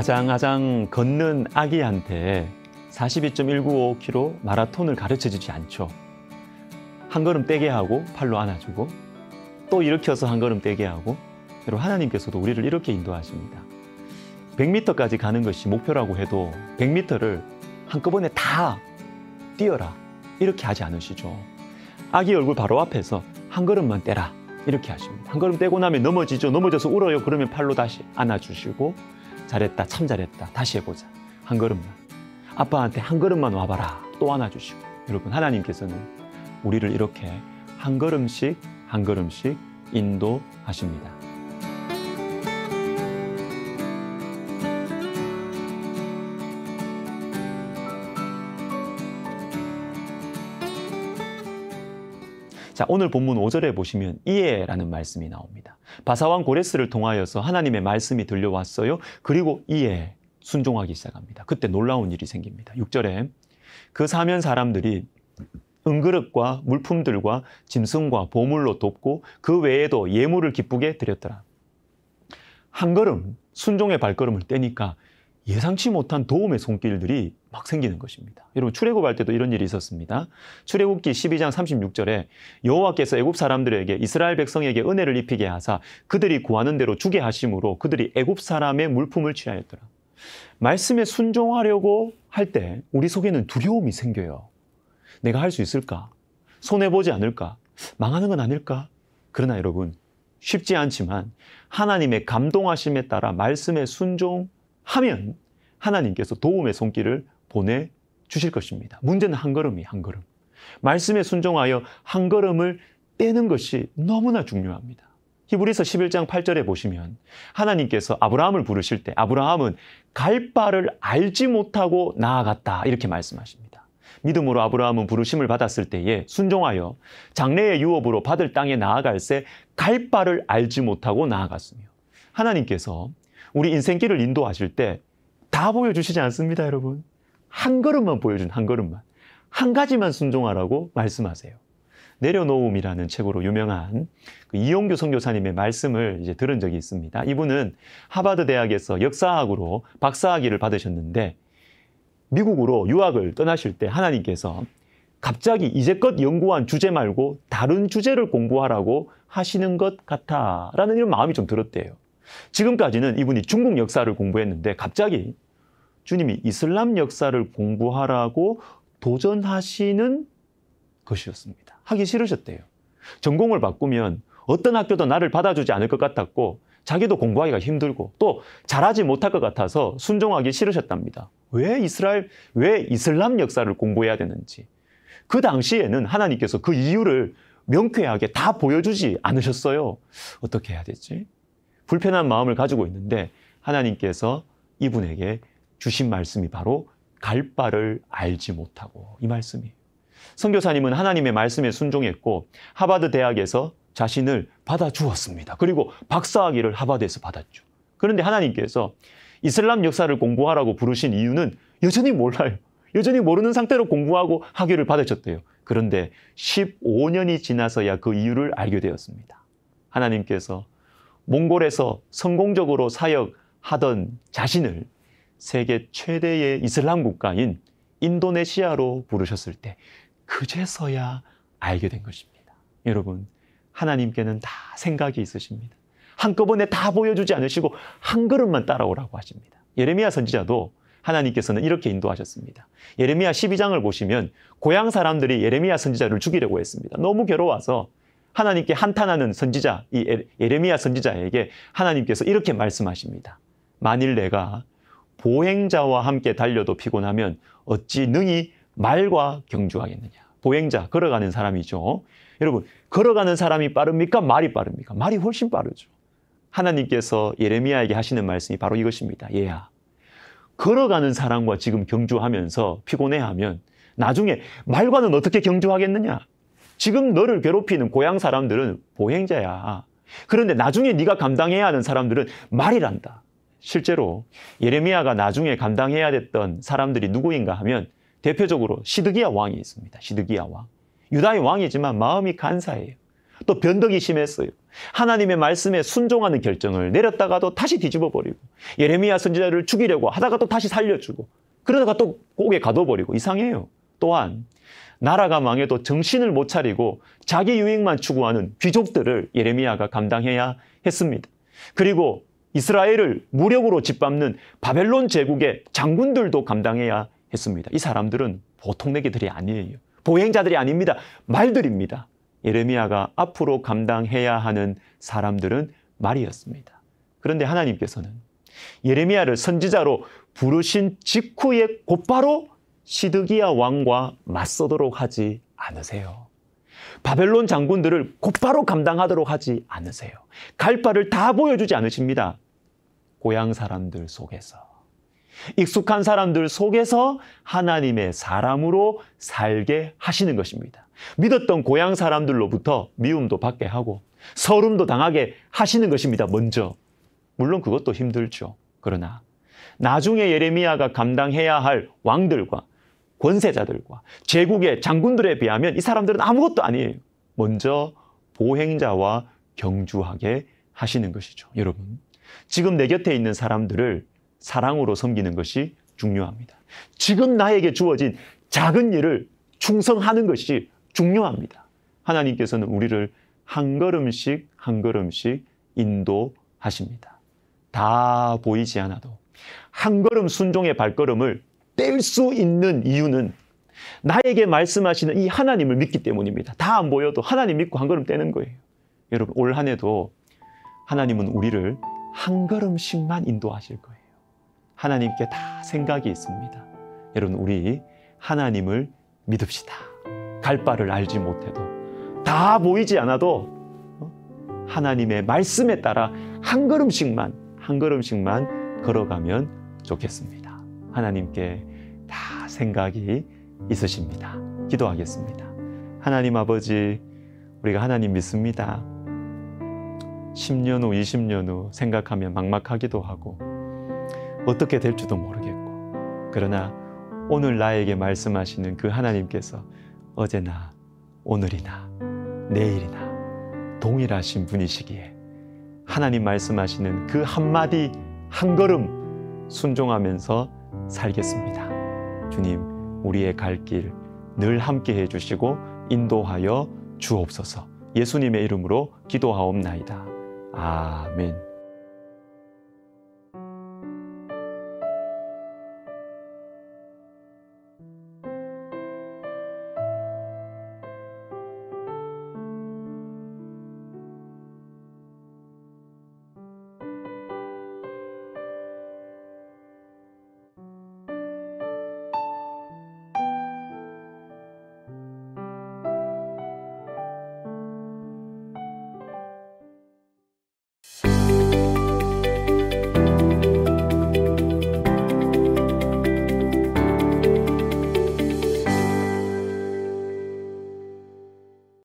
아장아장 걷는 아기한테 42.195km 마라톤을 가르쳐주지 않죠. 한 걸음 떼게 하고 팔로 안아주고 또 일으켜서 한 걸음 떼게 하고, 여러분 하나님께서도 우리를 이렇게 인도하십니다. 100m까지 가는 것이 목표라고 해도 100m를 한꺼번에 다 뛰어라 이렇게 하지 않으시죠. 아기 얼굴 바로 앞에서 한 걸음만 떼라 이렇게 하십니다. 한 걸음 떼고 나면 넘어지죠. 넘어져서 울어요. 그러면 팔로 다시 안아주시고 잘했다, 참 잘했다, 다시 해보자. 한 걸음만. 아빠한테 한 걸음만 와봐라. 또 안아주시고. 여러분 하나님께서는 우리를 이렇게 한 걸음씩 한 걸음씩 인도하십니다. 자, 오늘 본문 5절에 보시면 이에라는 말씀이 나옵니다. 바사왕 고레스를 통하여서 하나님의 말씀이 들려왔어요. 그리고 이에 순종하기 시작합니다. 그때 놀라운 일이 생깁니다. 6절에 그 사면 사람들이 은그릇과 물품들과 짐승과 보물로 돕고 그 외에도 예물을 기쁘게 드렸더라. 한 걸음 순종의 발걸음을 떼니까 예상치 못한 도움의 손길들이 막 생기는 것입니다. 여러분 출애굽할 때도 이런 일이 있었습니다. 출애굽기 12장 36절에 여호와께서 애굽 사람들에게 이스라엘 백성에게 은혜를 입히게 하사 그들이 구하는 대로 주게 하심으로 그들이 애굽 사람의 물품을 취하였더라. 말씀에 순종하려고 할 때 우리 속에는 두려움이 생겨요. 내가 할 수 있을까? 손해보지 않을까? 망하는 건 아닐까? 그러나 여러분 쉽지 않지만 하나님의 감동하심에 따라 말씀에 순종하면 하나님께서 도움의 손길을 보내주실 것입니다. 문제는 한 걸음이 한 걸음. 말씀에 순종하여 한 걸음을 떼는 것이 너무나 중요합니다. 히브리서 11장 8절에 보시면 하나님께서 아브라함을 부르실 때 아브라함은 갈 바를 알지 못하고 나아갔다 이렇게 말씀하십니다. 믿음으로 아브라함은 부르심을 받았을 때에 순종하여 장래의 유업으로 받을 땅에 나아갈새 갈 바를 알지 못하고 나아갔으며, 하나님께서 우리 인생길을 인도하실 때 다 보여주시지 않습니다, 여러분. 한 걸음만 보여준 한 걸음만. 한 가지만 순종하라고 말씀하세요. 내려놓음이라는 책으로 유명한 그 이용규 선교사님의 말씀을 이제 들은 적이 있습니다. 이분은 하버드 대학에서 역사학으로 박사학위를 받으셨는데 미국으로 유학을 떠나실 때 하나님께서 갑자기 이제껏 연구한 주제 말고 다른 주제를 공부하라고 하시는 것 같아라는 이런 마음이 좀 들었대요. 지금까지는 이분이 중국 역사를 공부했는데 갑자기 주님이 이슬람 역사를 공부하라고 도전하시는 것이었습니다. 하기 싫으셨대요. 전공을 바꾸면 어떤 학교도 나를 받아주지 않을 것 같았고 자기도 공부하기가 힘들고 또 잘하지 못할 것 같아서 순종하기 싫으셨답니다. 왜 이슬람 역사를 공부해야 되는지. 그 당시에는 하나님께서 그 이유를 명쾌하게 다 보여주지 않으셨어요. 어떻게 해야 되지? 불편한 마음을 가지고 있는데 하나님께서 이분에게 주신 말씀이 바로 갈 바를 알지 못하고 이 말씀이에요. 선교사님은 하나님의 말씀에 순종했고 하버드 대학에서 자신을 받아주었습니다. 그리고 박사학위를 하버드에서 받았죠. 그런데 하나님께서 이슬람 역사를 공부하라고 부르신 이유는 여전히 몰라요. 여전히 모르는 상태로 공부하고 학위를 받으셨대요. 그런데 15년이 지나서야 그 이유를 알게 되었습니다. 하나님께서 몽골에서 성공적으로 사역하던 자신을 세계 최대의 이슬람 국가인 인도네시아로 부르셨을 때 그제서야 알게 된 것입니다. 여러분, 하나님께는 다 생각이 있으십니다. 한꺼번에 다 보여주지 않으시고 한 걸음만 따라오라고 하십니다. 예레미야 선지자도 하나님께서는 이렇게 인도하셨습니다. 예레미야 12장을 보시면 고향 사람들이 예레미야 선지자를 죽이려고 했습니다. 너무 괴로워서 하나님께 한탄하는 선지자, 이 예레미야 선지자에게 하나님께서 이렇게 말씀하십니다. 만일 내가 보행자와 함께 달려도 피곤하면 어찌 능히 말과 경주하겠느냐. 보행자, 걸어가는 사람이죠. 여러분, 걸어가는 사람이 빠릅니까? 말이 빠릅니까? 말이 훨씬 빠르죠. 하나님께서 예레미야에게 하시는 말씀이 바로 이것입니다. 얘야, 걸어가는 사람과 지금 경주하면서 피곤해하면 나중에 말과는 어떻게 경주하겠느냐. 지금 너를 괴롭히는 고향 사람들은 보행자야. 그런데 나중에 네가 감당해야 하는 사람들은 말이란다. 실제로 예레미야가 나중에 감당해야 됐던 사람들이 누구인가 하면 대표적으로 시드기야 왕이 있습니다. 시드기야 왕. 유다의 왕이지만 마음이 간사해요. 또 변덕이 심했어요. 하나님의 말씀에 순종하는 결정을 내렸다가도 다시 뒤집어버리고, 예레미야 선지자를 죽이려고 하다가 또 다시 살려주고, 그러다가 또 옥에 가둬버리고. 이상해요. 또한 나라가 망해도 정신을 못 차리고 자기 유익만 추구하는 귀족들을 예레미야가 감당해야 했습니다. 그리고 이스라엘을 무력으로 짓밟는 바벨론 제국의 장군들도 감당해야 했습니다. 이 사람들은 보통 내기들이 아니에요. 보행자들이 아닙니다. 말들입니다. 예레미야가 앞으로 감당해야 하는 사람들은 말이었습니다. 그런데 하나님께서는 예레미야를 선지자로 부르신 직후에 곧바로 시드기야 왕과 맞서도록 하지 않으세요. 바벨론 장군들을 곧바로 감당하도록 하지 않으세요. 갈 바를 다 보여주지 않으십니다. 고향 사람들 속에서, 익숙한 사람들 속에서 하나님의 사람으로 살게 하시는 것입니다. 믿었던 고향 사람들로부터 미움도 받게 하고 서름도 당하게 하시는 것입니다. 먼저. 물론 그것도 힘들죠. 그러나 나중에 예레미야가 감당해야 할 왕들과 권세자들과 제국의 장군들에 비하면 이 사람들은 아무것도 아니에요. 먼저 보행자와 경주하게 하시는 것이죠. 여러분, 지금 내 곁에 있는 사람들을 사랑으로 섬기는 것이 중요합니다. 지금 나에게 주어진 작은 일을 충성하는 것이 중요합니다. 하나님께서는 우리를 한 걸음씩 한 걸음씩 인도하십니다. 다 보이지 않아도 한 걸음 순종의 발걸음을 뗄 수 있는 이유는 나에게 말씀하시는 이 하나님을 믿기 때문입니다. 다 안 보여도 하나님 믿고 한 걸음 떼는 거예요. 여러분, 올 한 해도 하나님은 우리를 한 걸음씩만 인도하실 거예요. 하나님께 다 생각이 있습니다. 여러분, 우리 하나님을 믿읍시다. 갈 바를 알지 못해도, 다 보이지 않아도 하나님의 말씀에 따라 한 걸음씩만 걸어가면 좋겠습니다. 하나님께 다 생각이 있으십니다. 기도하겠습니다. 하나님 아버지, 우리가 하나님 믿습니다. 10년 후, 20년 후 생각하면 막막하기도 하고 어떻게 될지도 모르겠고, 그러나 오늘 나에게 말씀하시는 그 하나님께서 어제나 오늘이나 내일이나 동일하신 분이시기에 하나님 말씀하시는 그 한마디 한 걸음 순종하면서 살겠습니다. 주님, 우리의 갈 길 늘 함께 해주시고 인도하여 주옵소서. 예수님의 이름으로 기도하옵나이다. 아멘.